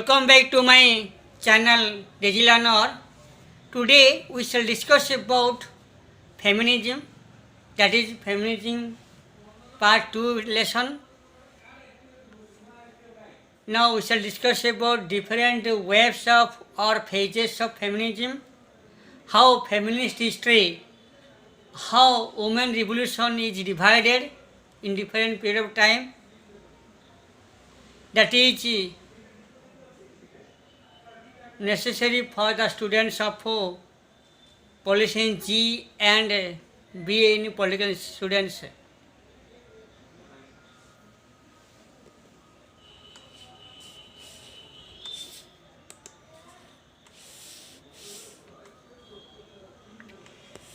Welcome back to my channel Regilanor. Today we shall discuss about feminism, that is feminism part 2 lesson. Now we shall discuss about different waves of or phases of feminism, how feminist history, how women revolution is divided in different period of time, that is necessary for the students of Political G and BA in political students.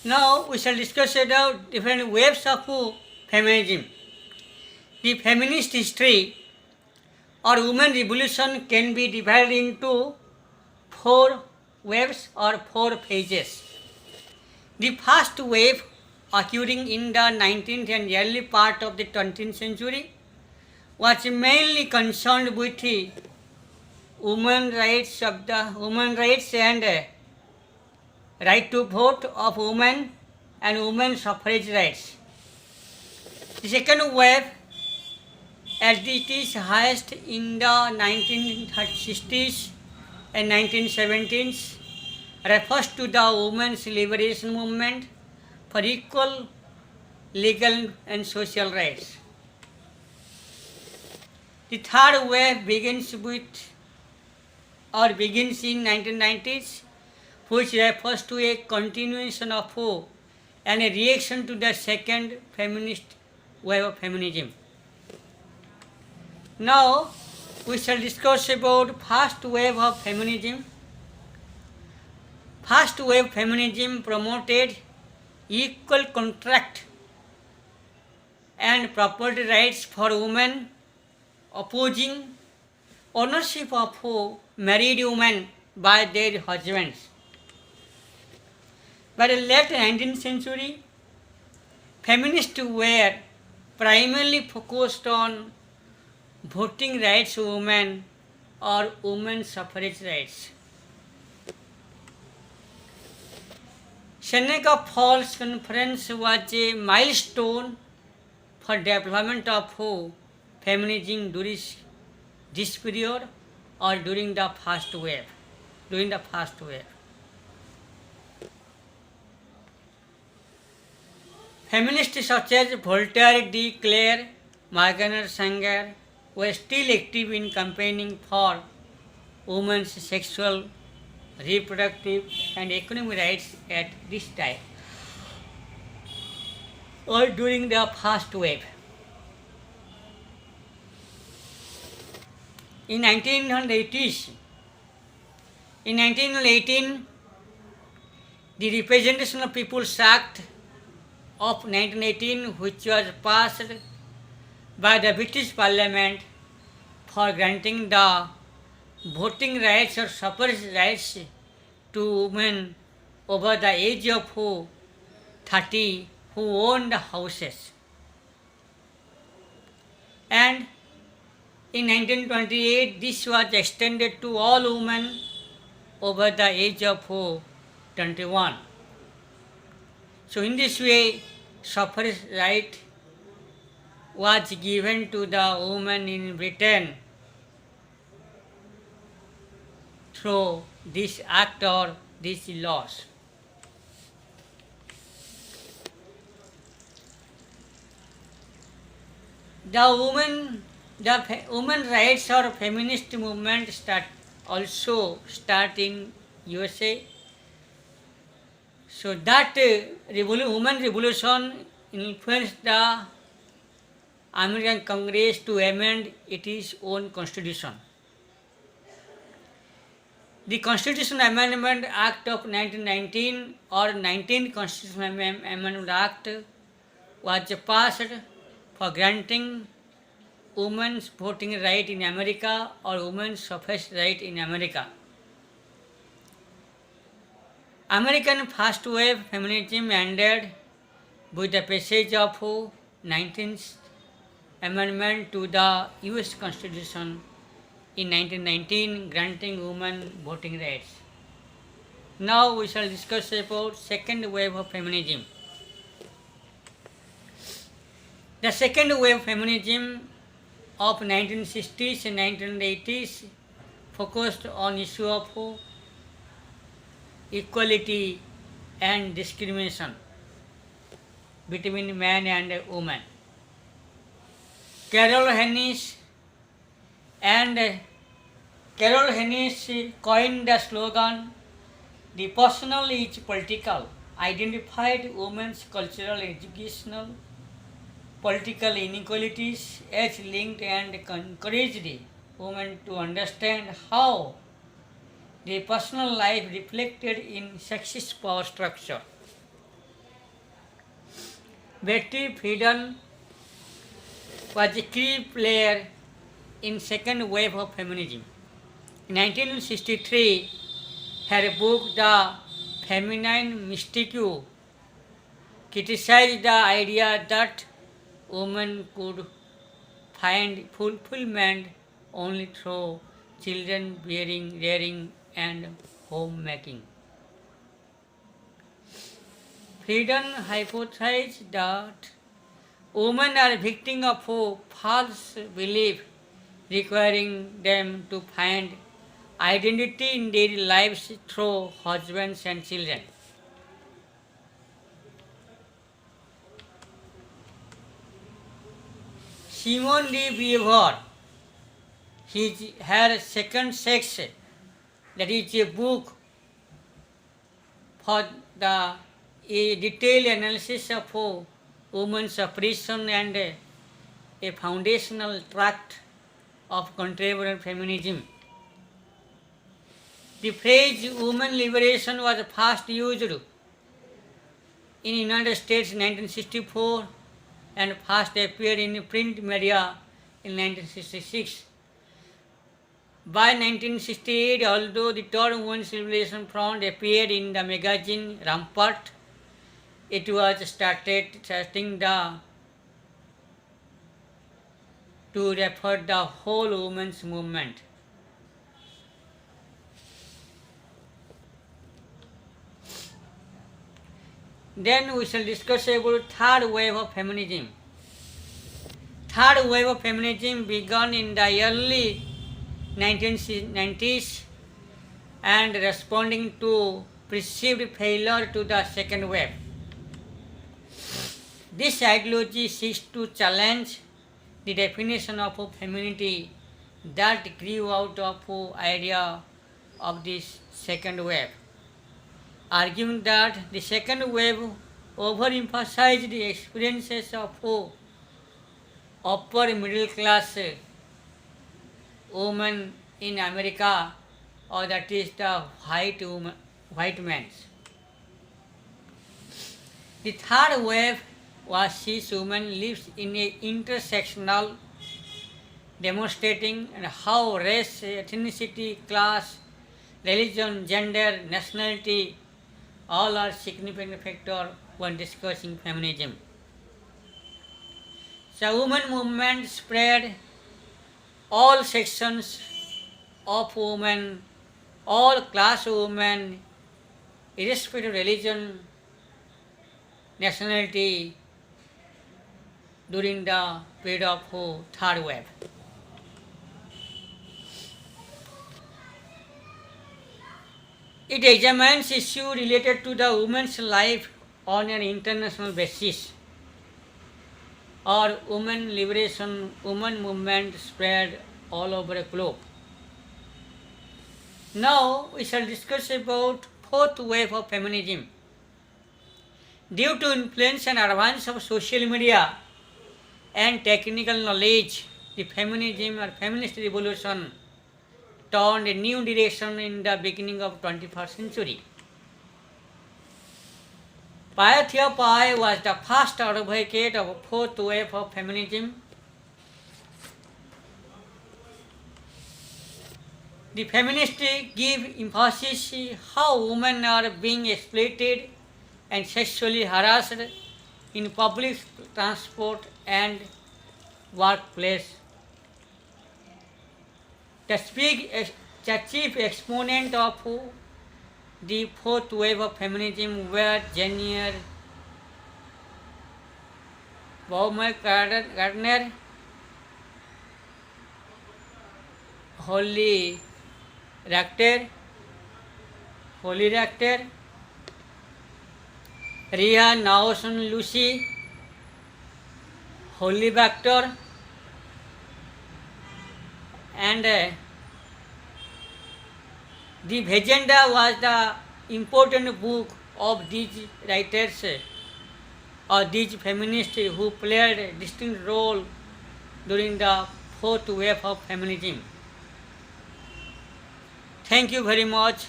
Now we shall discuss about different waves of feminism. The feminist history or women revolution can be divided into 4 waves or 4 phases. The first wave, occurring in the 19th and early part of the 20th century, was mainly concerned with women rights and right to vote of women and women's suffrage rights. The second wave, at its highest in the 1960s and 1970s, refers to the women's liberation movement for equal legal and social rights. The third wave begins in 1990s, which refers to a continuation of and a reaction to the second feminist wave of feminism. Now we shall discuss about first wave of feminism. First wave feminism promoted equal contract and property rights for women, opposing ownership of married women by their husbands. By the late 19th century, feminists were primarily focused on voting rights of women or women's suffrage rights. Seneca Falls Conference was a milestone for development of feminism during this period or during the first wave. Feminists such as Voltaire, de Cleyre, Margaret Sanger were still active in campaigning for women's sexual, reproductive and economic rights at this time or during the first wave. In 1918, the Representation of People's Act of 1918, which was passed by the British Parliament for granting the voting rights or suffrage rights to women over the age of 30 who owned houses. And in 1928, this was extended to all women over the age of 21. So in this way, suffrage right was given to the women in Britain through this act or these laws. The women rights or feminist movement also start in USA. So that women revolution influenced the American Congress to amend its own constitution. The Constitution Amendment Act of 1919 or 19th Constitution Amendment Act was passed for granting women's voting right in America or women's suffrage right in America. American first wave feminism ended with the passage of 19th Amendment to the US Constitution in 1919, granting women voting rights. Now we shall discuss about second wave of feminism. The second wave of feminism of 1960s and 1980s focused on issue of equality and discrimination between man and woman. Carol Hennis coined the slogan, "The personal is political," identified women's cultural, educational, political inequalities as linked and encouraged women to understand how their personal life reflected in sexist power structure. Betty Friedan was a key player in second wave of feminism. In 1963, her book The Feminine Mystique criticized the idea that women could find fulfillment only through children rearing and homemaking. Friedan hypothesized that women are victims of a false belief requiring them to find identity in their lives through husbands and children. Simone de Beauvoir, her Second Sex, that is a book for a detailed analysis of women's oppression and a foundational tract of contemporary feminism. The phrase women liberation was first used in United States in 1964 and first appeared in print media in 1966. By 1968, although the term Women's Liberation Front appeared in the magazine Rampart, it was starting to refer the whole women's movement. Then we shall discuss about third wave of feminism. Third wave of feminism began in the early 1990s and responding to perceived failure to the second wave. This ideology seeks to challenge the definition of femininity that grew out of the idea of this second wave, arguing that the second wave overemphasized the experiences of upper middle class women in America, or that is the white man's. The third wave was sees women lives in a intersectional, demonstrating how race, ethnicity, class, religion, gender, nationality all are significant factors when discussing feminism. So women movement spread all sections of women, all class of women, irrespective of religion, nationality, during the period of third wave. It examines issues related to the woman's life on an international basis, or women liberation, women movement spread all over the globe. Now we shall discuss about fourth wave of feminism. Due to influence and advance of social media and technical knowledge, the feminism or feminist revolution turned a new direction in the beginning of 21st century. Pythia Pai was the first advocate of fourth wave of feminism. The feminists give emphasis how women are being exploited and sexually harassed in public transport and workplace. The chief exponent of the fourth wave of feminism were Janier Baumgartner, Holly Rector, Ria Naosun Lucy, Holly Bactor, and the Vajenda was the important book of these writers or these feminists who played a distinct role during the fourth wave of feminism. Thank you very much.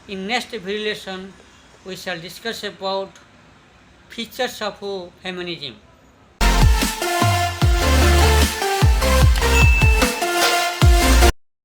In next video lesson, we shall discuss about features of feminism.